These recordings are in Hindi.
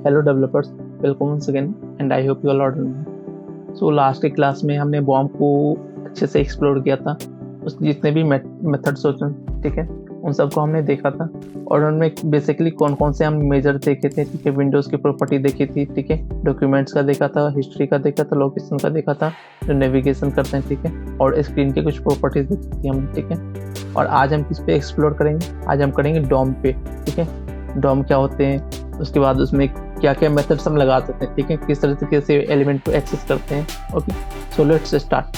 Hello developers, welcome once again and I hope you all are doing. So last के क्लास में हमने बॉम्ब को अच्छे से एक्सप्लोर किया था। उसके जितने भी मेथड्स होते हैं, ठीक है, उन सबको हमने देखा था और उनमें बेसिकली कौन कौन से हम मेजर देखे थे, ठीक है। विंडोज़ की प्रॉपर्टी देखी थी, ठीक है, डॉक्यूमेंट्स का देखा था, हिस्ट्री का देखा था, लोकेशन का देखा था, जो नेविगेशन करते हैं, ठीक है, और स्क्रीन के कुछ प्रॉपर्टीज देखी थी हमने, ठीक है। और आज हम किस पे एक्सप्लोर करेंगे? आज हम करेंगे डॉम पे, ठीक है। डॉम क्या होते हैं, उसके बाद उसमें क्या क्या मेथड्स हम लगा सकते हैं, ठीक है, किस तरीके से एलिमेंट को एक्सेस करते हैं। Okay, so let's start.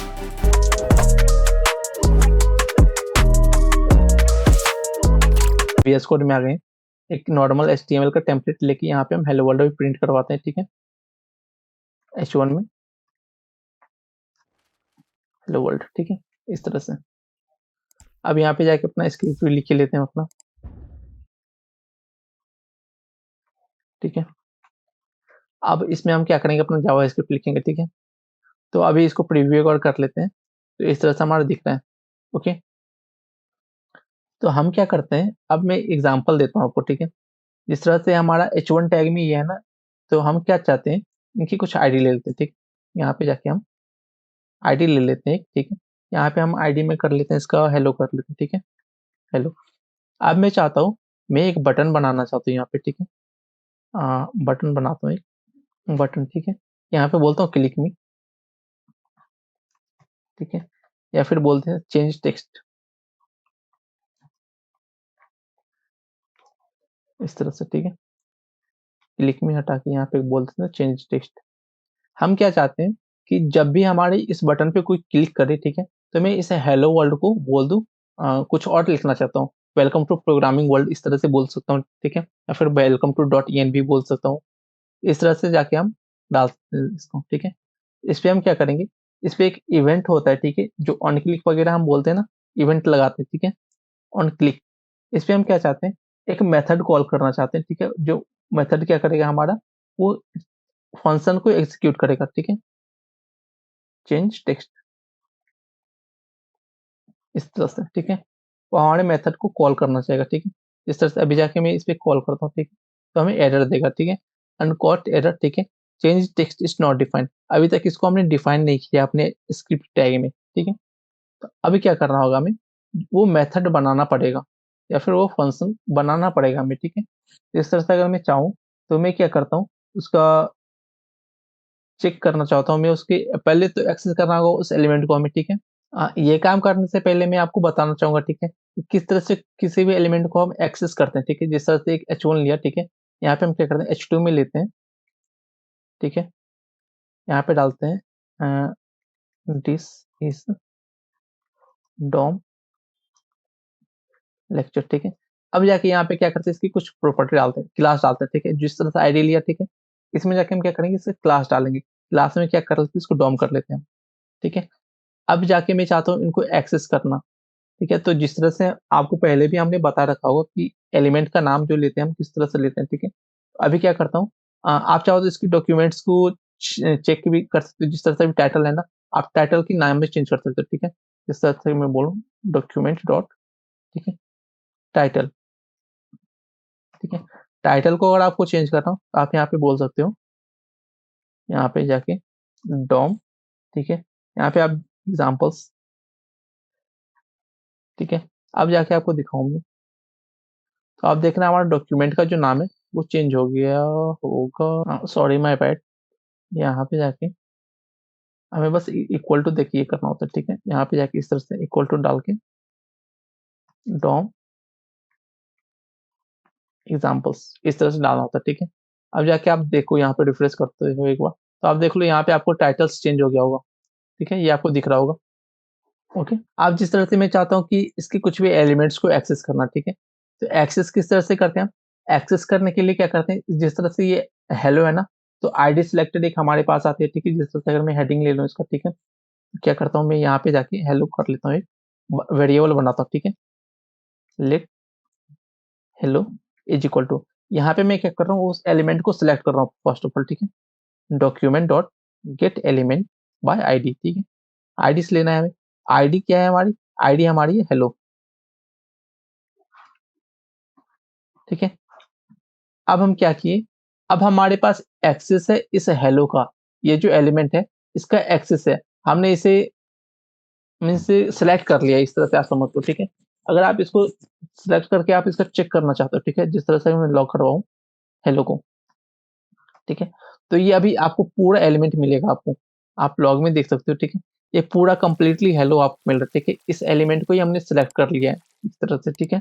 VS code में आ गए। एक नॉर्मल HTML का टेम्पलेट लेके यहाँ पे हम हेलो वर्ल्ड भी प्रिंट करवाते हैं, ठीक है, H1 में हेलो वर्ल्ड, ठीक है, इस तरह से। अब यहाँ पे जाके अपना स्क्रिप्ट भी लिख के लेते हैं अपना, ठीक है। अब इसमें हम क्या करेंगे, अपना जावा स्क्रिप्ट लिखेंगे, ठीक है। तो अभी इसको प्रीव्यू और कर लेते हैं। तो इस तरह से हमारा दिख रहा है। ओके, तो हम क्या करते हैं, अब मैं एग्जांपल देता हूँ आपको, ठीक है। जिस तरह से हमारा H1 टैग में ये है ना, तो हम क्या चाहते हैं, इनकी कुछ आईडी ले लेते हैं, ठीक। यहाँ पे जाके हम आईडी ले लेते हैं, ठीक है। यहाँ पे हम आईडी में कर लेते हैं, इसका हेलो कर लेते हैं, ठीक है, हेलो। अब मैं चाहता हूँ, मैं एक बटन बनाना चाहता हूँ यहाँ पे, ठीक है। बटन बनाता हूँ, एक बटन, ठीक है। यहाँ पे बोलता हूँ क्लिक मी, ठीक है, या फिर बोलते हैं चेंज टेक्स्ट, इस तरह से, ठीक है। क्लिक मी हटा के यहाँ पे बोलते हैं चेंज टेक्स्ट। हम क्या चाहते हैं कि जब भी हमारे इस बटन पे कोई क्लिक करे, ठीक है, तो मैं इसे हेलो वर्ल्ड को बोल दूं, कुछ और लिखना चाहता हूँ, वेलकम टू प्रोग्रामिंग वर्ल्ड, इस तरह से बोल सकता हूँ, ठीक है, या फिर वेलकम टू .env भी बोल सकता हूँ। इस तरह से जाके हम डाल सकते हैं इसको, ठीक है। इस पे हम क्या करेंगे, इस पे एक इवेंट होता है, ठीक है, जो ऑन क्लिक वगैरह हम बोलते हैं ना, इवेंट लगाते हैं, ठीक है, ऑन क्लिक। इस पे हम क्या चाहते हैं, एक मेथड कॉल करना चाहते हैं, ठीक है, जो मेथड क्या करेगा हमारा, वो फंक्शन को एग्जीक्यूट करेगा, ठीक है, चेंज टेक्स्ट, इस तरह से, ठीक है। वो हमारे मेथड को कॉल करना चाहेगा, ठीक है। इस तरह से अभी जाके मैं इस पे कॉल करता हूँ, ठीक है, तो हमें एरर देगा, ठीक है, अनकॉट एरर, ठीक है, change text is not defined. अभी तक इसको हमने डिफाइन नहीं किया अपने स्क्रिप्ट टैग में, ठीक है। तो अभी क्या करना होगा हमें, वो मेथड बनाना पड़ेगा या फिर वो फंक्शन बनाना पड़ेगा हमें, ठीक है। इस तरह से अगर मैं चाहूँ तो मैं क्या करता हूँ, उसका चेक करना चाहता हूँ मैं, उसके पहले तो एक्सेस करना होगा उस एलिमेंट को हमें, ठीक है। ये काम करने से पहले मैं आपको बताना चाहूंगा, ठीक है, कि किस तरह से किसी भी एलिमेंट को हम एक्सेस करते हैं, ठीक है। जिस तरह से एक H1 लिया, ठीक है, यहाँ पे हम क्या करते हैं, H2 में लेते हैं, ठीक है, यहाँ पे डालते हैं दिस इज डॉम लेक्चर, ठीक है। अब जाके यहाँ पे क्या करते हैं, इसकी कुछ प्रॉपर्टी डालते हैं, क्लास डालते हैं, ठीक है। जिस तरह से आईडी लिया, ठीक है, इसमें जाके हम क्या करेंगे, इसे क्लास डालेंगे, क्लास में क्या कर लेते हैं, इसको डॉम कर लेते हैं हम, ठीक है। अब जाके मैं चाहता हूँ इनको एक्सेस करना, ठीक है। तो जिस तरह से आपको पहले भी हमने बता रखा होगा कि एलिमेंट का नाम जो लेते हैं हम किस तरह से लेते हैं, ठीक है। अभी क्या करता हूँ, आप चाहो तो इसकी डॉक्यूमेंट्स को चेक भी कर सकते हो। जिस तरह से भी टाइटल है ना, आप टाइटल की नाम में चेंज कर सकते हो, ठीक है। जिस तरह से मैं बोलूँ डॉक्यूमेंट डॉट, ठीक है, टाइटल, ठीक है। टाइटल को अगर आपको चेंज करना हो तो आप यहाँ पे बोल सकते हो, यहाँ पे जाके डॉम, ठीक है, यहाँ पे आप एग्जाम्पल्स, ठीक है। अब जाके आपको दिखाऊंगी, तो आप देख रहे हैं हमारा डॉक्यूमेंट का जो नाम है वो चेंज हो गया होगा, सॉरी माय बैड। यहाँ पे जाके हमें बस इक्वल टू देखिए करना होता है, ठीक है। यहाँ पे जाके इस तरह से इक्वल टू डाल के डॉम एग्जाम्पल्स, इस तरह से डालना होता है, ठीक है। अब जाके आप देखो, यहाँ पे रिफ्रेश करते हो एक बार, तो आप देख लो यहाँ पे आपको टाइटल्स चेंज हो गया होगा, ठीक है, ये आपको दिख रहा होगा। ओके, आप जिस तरह से मैं चाहता हूँ कि इसके कुछ भी एलिमेंट्स को एक्सेस करना, ठीक है, तो एक्सेस किस तरह से करते हैं हम, एक्सेस करने के लिए क्या करते हैं, जिस तरह से ये हेलो है ना, तो आईडी सिलेक्टेड एक हमारे पास आती है, ठीक है। जिस तरह से अगर मैं हेडिंग ले लूँ इसका, ठीक है, तो क्या करता हूँ मैं यहाँ पे जाके हेलो कर लेता हूँ, एक वेरिएबल बनाता हूँ, ठीक है, let hello is equal to, यहाँ पे मैं क्या कर रहा हूँ, उस एलिमेंट को सिलेक्ट कर रहा हूँ फर्स्ट ऑफ ऑल, ठीक है, document dot gate element by ID, ठीक है, आईडी से लेना है हमें। आईडी क्या है हमारी, आईडी हमारी है हेलो, ठीक है। अब हम क्या किए, अब हमारे पास एक्सेस है इस हेलो का, ये जो एलिमेंट है इसका एक्सेस है, हमने इसे मीन्स सेलेक्ट कर लिया, इस तरह से आप समझ लो, ठीक है। अगर आप इसको सेलेक्ट करके आप इसका चेक करना चाहते हो, ठीक है, जिस तरह से मैं लॉक करवाऊँ हेलो को, ठीक है। तो ये अभी आपको पूरा एलिमेंट मिलेगा आपको, आप लॉग में देख सकते हो, ठीक है। ये पूरा कंप्लीटली हेलो आपको मिल रहा है, ठीक है। इस एलिमेंट को ही हमने सेलेक्ट कर लिया है इस तरह से, ठीक है।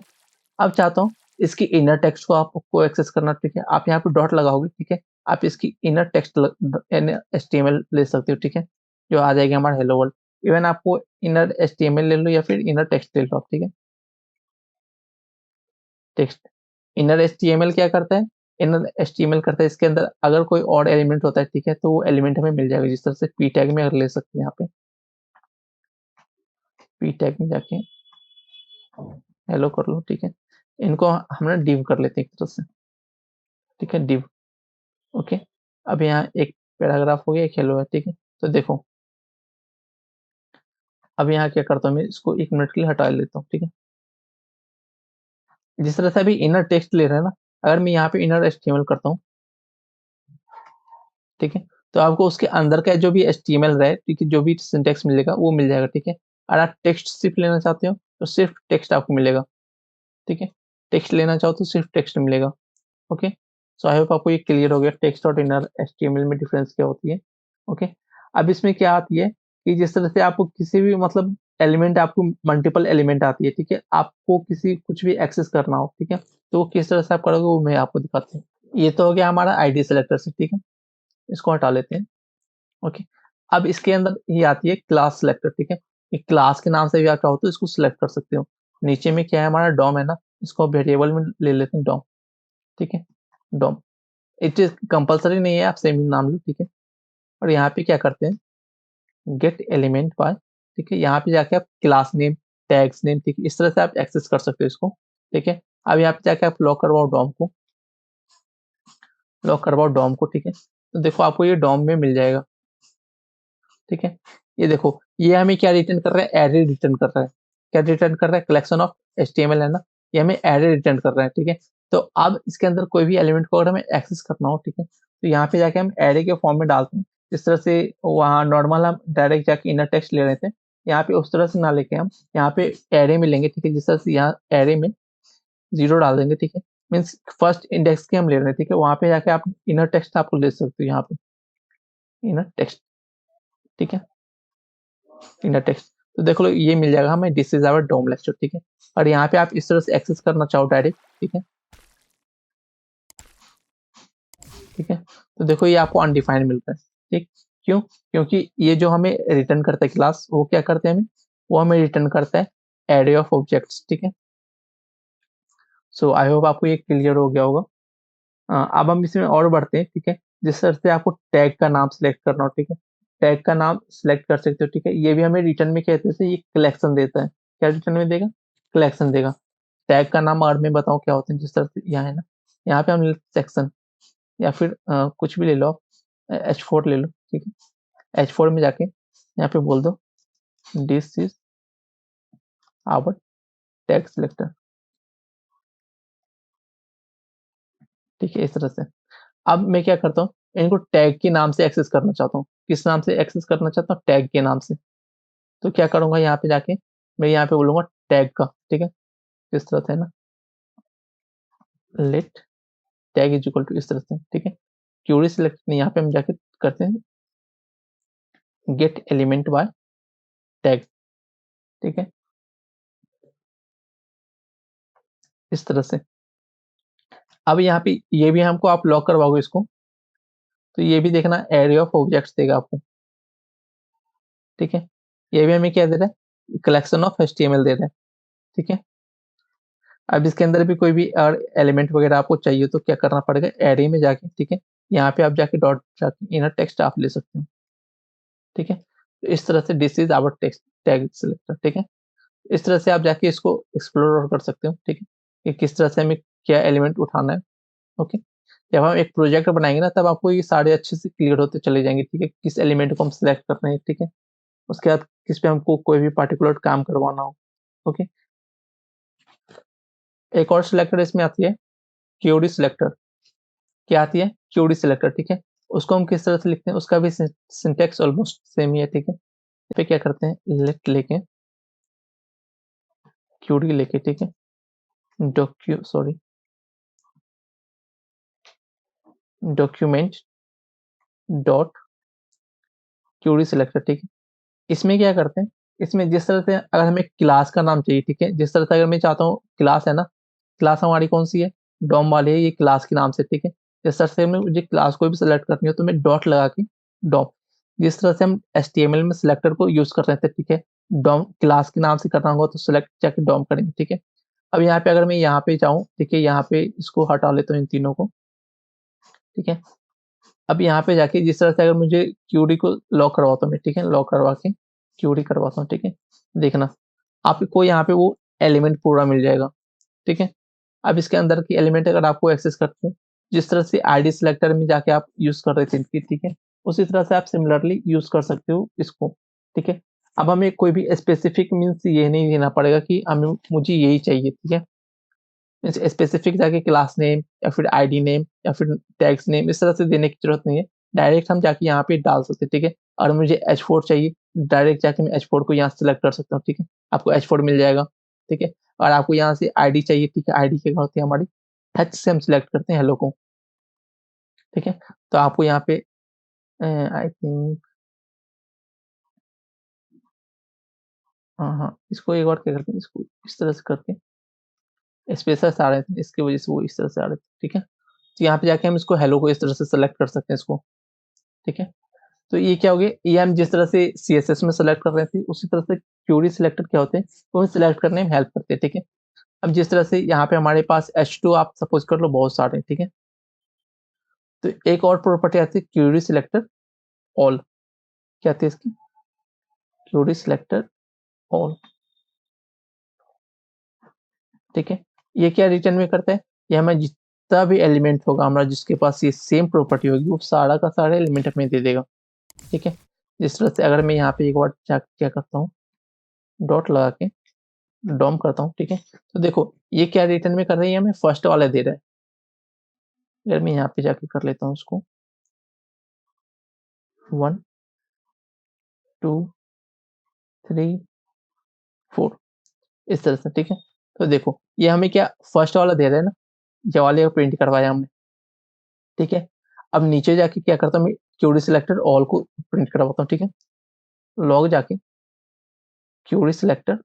अब चाहता हूँ इसकी इनर टेक्स्ट को आपको एक्सेस करना, ठीक है। आप यहाँ पे डॉट लगाओगे, ठीक है। आप इसकी इनर टेक्स्ट एचटीएमएल ले सकते हो, ठीक है, जो आ जाएगी हमारा हेलो वर्ल्ड। इवन आपको इनर एचटीएमएल ले लो या फिर इनर टेक्स्ट ले लो आप, ठीक है। टेक्स्ट इनर एचटीएमएल क्या करता है, इनर एचटीएमएल करता है इसके अंदर अगर कोई और एलिमेंट होता है, ठीक है, तो वो एलिमेंट हमें मिल जाएगा, जिस तरह से पी टैग में अगर ले सकते हैं यहाँ पे, पी टैग में जाके हेलो कर लो, ठीक है। इनको हम ना डिव कर लेते हैं एक तरह से, ठीक है, डिव, ओके। अब यहाँ एक पैराग्राफ हो गया, एक हेलो है, ठीक है। तो देखो अब यहाँ क्या करता हूँ, मैं इसको 1 मिनट के लिए हटा लेता हूँ, ठीक है। जिस तरह से अभी इनर टेक्स्ट ले रहे हैं ना, अगर मैं यहाँ पे इनर एचटीएमएल करता हूँ, ठीक है, तो आपको उसके अंदर का जो भी एचटीएमएल रहे, ठीक है, जो भी सिंटैक्स मिलेगा वो मिल जाएगा, ठीक है। अगर आप टेक्स्ट सिर्फ लेना चाहते हो तो सिर्फ टेक्स्ट आपको मिलेगा, ठीक है। टेक्स्ट लेना चाहो तो सिर्फ टेक्स्ट मिलेगा, ओके। सो आई होप आपको ये क्लियर हो गया टेक्स्ट और इनर एचटीएमएल में डिफरेंस क्या होती है, ओके। अब इसमें क्या आती है कि जिस तरह से आपको किसी भी मतलब एलिमेंट, आपको मल्टीपल एलिमेंट आती है, ठीक है, आपको किसी कुछ भी एक्सेस करना हो, ठीक है, तो वो किस तरह से आप करोगे वो मैं आपको दिखाता हूँ। ये तो हो गया हमारा आईडी सेलेक्टर से, ठीक है, इसको हटा लेते हैं, ओके। अब इसके अंदर ये आती है क्लास सेलेक्टर, ठीक है। ये क्लास के नाम से भी आप चाहो तो इसको सिलेक्ट कर सकते हो। नीचे में क्या है, हमारा डॉम है ना, इसको वेरिएबल में ले लेते हैं डॉम, ठीक है, डॉम। इट इज कंपल्सरी नहीं है, आप सेम ही नाम लो, ठीक है। और यहाँ पे क्या करते हैं, गेट एलिमेंट बाय, ठीक है, यहाँ पे जाके आप क्लास नेम, टैग्स नेम, ठीक है, इस तरह से आप एक्सेस कर सकते हो इसको, ठीक है। अब यहाँ पे जाके आप लॉक करवाओ डॉम को, लॉक करवाओ डॉम को, ठीक है। तो देखो आपको ये डॉम में मिल जाएगा, ठीक है। ये देखो ये हमें क्या रिटर्न कर रहा है, एरे रिटर्न कर रहा है। क्या रिटर्न कर रहा है, कलेक्शन ऑफ एचटीएमएल है ना, ये हमें एरे रिटर्न कर रहा है, ठीक है। तो अब इसके अंदर कोई भी एलिमेंट को अगर हमें एक्सेस करना हो, ठीक है, तो यहाँ पे जाके हम एरे के फॉर्म में डालते हैं। जिस तरह से वहाँ नॉर्मल हम डायरेक्ट जाके इनर टेक्स्ट ले रहे थे, यहाँ पे उस तरह से ना लेके हम यहाँ पे एरे में लेंगे, ठीक है। जिस तरह से यहाँ एरे में 0 डाल देंगे, ठीक है, मीन्स फर्स्ट इंडेक्स के हम ले रहे हैं, ठीक है। वहाँ पे जाके आप इनर टेक्स्ट आपको ले सकते हो, यहाँ पे इनर टेक्स्ट, ठीक है, इनर टेक्स्ट। तो देख लो ये मिल जाएगा हमें, this is our DOM lecture, ठीक है। और यहाँ पे आप इस तरह से एक्सेस करना चाहो डायरेक्ट, ठीक है, ठीक है। तो देखो ये आपको अनडिफाइंड मिलता है, ठीक, क्यों, क्योंकि ये जो हमें रिटर्न करता है क्लास, वो क्या करते हैं हमें, वो हमें रिटर्न करता है एरे ऑफ ऑब्जेक्ट्स, ठीक है। सो आई होप आपको ये क्लियर हो गया होगा। अब हम इसमें और बढ़ते हैं, ठीक है। जिस तरह से आपको टैग का नाम सेलेक्ट करना हो, ठीक है, टैग का नाम सेलेक्ट कर सकते हो, ठीक है। ये भी हमें रिटर्न में कहते हैं, ये कलेक्शन देता है, क्या रिटर्न में देगा, कलेक्शन देगा। टैग का नाम और मैं बताऊँ क्या होता है, जिस तरह से यहाँ है ना, यहाँ पे हम सेक्शन या फिर कुछ भी ले लो, H4 ले लो, ठीक है। H4 में जाके यहाँ पे बोल दो this is our tag selector, ठीक है, इस तरह से। अब मैं क्या करता हूँ, इनको टैग के नाम से एक्सेस करना चाहता हूँ, किस नाम से एक्सेस करना चाहता हूँ, टैग के नाम से। तो क्या करूंगा, यहाँ पे जाके मैं यहाँ पे बोलूंगा टैग का, ठीक है, इस तरह से है ना, let tag is equal to, इस तरह से, ठीक है। क्यूरी सिलेक्ट नहीं, यहाँ पे हम जाके करते हैं गेट एलिमेंट बाय टैग, ठीक है, इस तरह से। अब यहाँ पे ये भी हमको आप लॉक करवाओगे इसको, तो ये भी देखना एरे ऑफ ऑब्जेक्ट्स देगा आपको, ठीक है। ये भी हमें क्या दे रहा है, कलेक्शन ऑफ एचटीएमएल दे रहा है, ठीक है। अब इसके अंदर भी कोई भी और एलिमेंट वगैरह आपको चाहिए तो क्या करना पड़ेगा, एरे में जाके, ठीक है, यहाँ पे आप जाके डॉट जाके इनर टेक्स्ट आप ले सकते हो, ठीक है। तो इस तरह से this is our text tag selector, ठीक है। इस तरह से आप जाके इसको एक्सप्लोर और कर सकते हो, ठीक है, कि किस तरह से हमें क्या एलिमेंट उठाना है, ओके। जब हम एक प्रोजेक्ट बनाएंगे ना, तब आपको ये सारे अच्छे से क्लियर होते चले जाएंगे, ठीक है, किस एलिमेंट को हम सिलेक्ट कर रहे हैं, ठीक है। उसके बाद किस पे हमको कोई भी पार्टिकुलर काम करवाना हो, ओके। एक और सिलेक्टर इसमें आती है क्यूरी सिलेक्टर, क्या आती है, क्यूडी सिलेक्टर, ठीक है। उसको हम किस तरह से लिखते हैं, उसका भी सिंटेक्स ऑलमोस्ट सेम ही है, ठीक है। इस पे क्या करते हैं, लेट लेके क्यूडी लेके, ठीक है, डॉक्यूमेंट डॉट क्यूरी सिलेक्टर, ठीक है। इसमें क्या करते हैं, इसमें जिस तरह से अगर हमें क्लास का नाम चाहिए, ठीक है, जिस तरह से अगर मैं चाहता हूँ, क्लास है ना, क्लास हमारी कौन सी है, डॉम वाली है, ये क्लास के नाम से, ठीक है। जिस तरह से हमें मुझे क्लास कोई भी सिलेक्ट करनी हो तो मैं डॉट लगा के डॉम, जिस तरह से हम एचटीएमएल में सिलेक्टर को यूज कर रहे थे, ठीक है, डॉम क्लास के नाम से करना होगा तो सिलेक्ट जाके डॉम करेंगे, ठीक है। अब यहाँ पे अगर मैं यहाँ पे जाऊँ, ठीक है, यहाँ पे इसको हटा लेता हूँ इन तीनों को, ठीक है। अब यहाँ पे जाके जिस तरह से अगर मुझे क्यूडी को लॉक करवाता हूँ मैं, ठीक है, लॉक करवा के क्यूडी करवाता हूँ, ठीक है, देखना आपको यहाँ पे वो एलिमेंट पूरा मिल जाएगा, ठीक है। अब इसके अंदर की एलिमेंट अगर आपको एक्सेस करते हो, जिस तरह से आईडी सिलेक्टर में जाके आप यूज कर रहे थे इनकी, ठीक है, उसी तरह से आप सिमिलरली यूज कर सकते हो इसको, ठीक है। अब हमें कोई भी स्पेसिफिक मीन्स ये नहीं देना पड़ेगा कि हमें मुझे यही चाहिए, ठीक है। स्पेसिफिक जाके क्लास नेम या फिर आईडी नेम या फिर टैग्स नेम इस तरह से देने की जरूरत नहीं है। डायरेक्ट हम जाके यहाँ पे डाल सकते हैं, ठीक है। और मुझे H4 चाहिए, डायरेक्ट जाके मैं H4 को यहाँ सेलेक्ट कर सकता हूँ, ठीक है। आपको H4 मिल जाएगा, ठीक है। और आपको यहाँ से आईडी चाहिए, ठीक है, आईडी क्या होती है हमारी, H से हम सिलेक्ट करते हैं हेलो को, ठीक है। तो आपको यहाँ पे आई थिंक, हाँ हाँ, इसको एक बार क्या करते हैं, इसको इस तरह से करके स्पेसर्स आ रहे थे, इसकी वजह से वो इस तरह से आ रहे थे, ठीक है। तो यहाँ पे जाके हम इसको हेलो को इस तरह से सेलेक्ट कर सकते हैं इसको, ठीक है। तो ये क्या हो गया, ये हम जिस तरह से सीएसएस में सेलेक्ट कर रहे थे उसी तरह से क्यूरी सिलेक्टर क्या होते हैं, वो हमें सिलेक्ट करने में हेल्प करते हैं, ठीक है। अब जिस तरह से यहाँ पे हमारे पास H2 आप सपोज कर लो बहुत सारे हैं, ठीक है। तो एक और प्रॉपर्टी आती है क्यूरी सिलेक्टर ऑल, क्या आती है इसकी, क्यूरी सिलेक्टर ऑल, ठीक है। ये क्या रिटर्न में करता है, ये हमें जितना भी एलिमेंट होगा हमारा जिसके पास ये सेम प्रॉपर्टी होगी वो सारा का सारा एलिमेंट हमें दे देगा, ठीक है। जिस तरह से अगर मैं यहाँ पे एक बार क्या करता हूँ, डॉट लगा के डॉम करता हूँ, ठीक है। तो देखो ये क्या रिटर्न में कर रही है, हमें फर्स्ट वाला दे रहा है। अगर मैं यहाँ पे जाके कर लेता हूँ उसको 1 2 3 4 इस तरह से, ठीक है। तो देखो ये हमें क्या फर्स्ट वाला दे रहा है ना, ये वाले प्रिंट करवाया हमने, ठीक है। अब नीचे जाके क्या करता हूँ मैं, क्यूरी सिलेक्टर ऑल को प्रिंट करवाता हूँ, ठीक है। लॉग जाके क्यूरी सिलेक्टर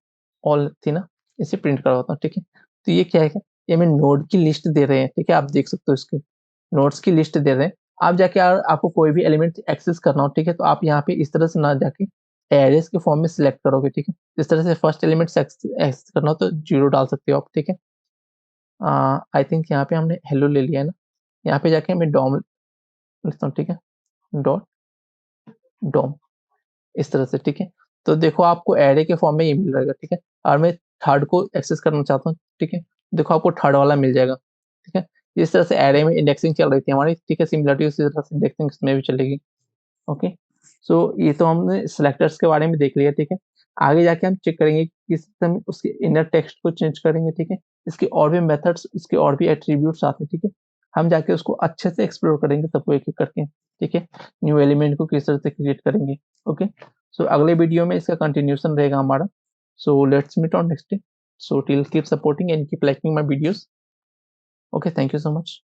ऑल थी ना, इसे प्रिंट करवाता हूँ, ठीक है। तो ये क्या है, ये हमें नोड की लिस्ट दे रहे हैं, ठीक है, आप देख सकते हो इसके नोड्स की लिस्ट दे रहे हैं। आप जाके अगर आपको कोई भी एलिमेंट एक्सेस करना हो, ठीक है, तो आप यहाँ पे इस तरह से ना जाके एरेस के फॉर्म में सिलेक्ट करोगे, ठीक है। जिस तरह से फर्स्ट एलिमेंट एक्सेस करना हो तो 0 डाल सकते हो आप, ठीक है। आई थिंक यहाँ पे हमने हेलो ले लिया है ना, यहाँ पे जाके मैं डॉम लिखता हूँ, ठीक है, डॉट डॉम इस तरह से, ठीक है। तो देखो आपको एरे के फॉर्म में ये मिल जाएगा, ठीक है। और मैं थर्ड को एक्सेस करना चाहता हूँ, ठीक है, देखो आपको थर्ड वाला मिल जाएगा, ठीक है। इस तरह से एरे में इंडेक्सिंग चल रही थी हमारी, ठीक है, सिमिलरिटी उसी तरह से इंडेक्सिंग इसमें भी चलेगी, ओके। सो ये तो हमने सिलेक्टर्स के बारे में देख लिया, ठीक है। आगे जाके हम चेक करेंगे कि हम उसके इनर टेक्स्ट को चेंज करेंगे, ठीक है। इसके और भी मेथड्स, इसके और भी एट्रीब्यूट्स आते हैं, ठीक है। हम जाके उसको अच्छे से एक्सप्लोर करेंगे सबको एक एक करके, ठीक है। न्यू एलिमेंट को किस तरह से क्रिएट करेंगे, ओके। सो अगले वीडियो में इसका कंटिन्यूशन रहेगा हमारा। So let's meet on next day. So till keep supporting and keep liking my videos. Okay, thank you so much.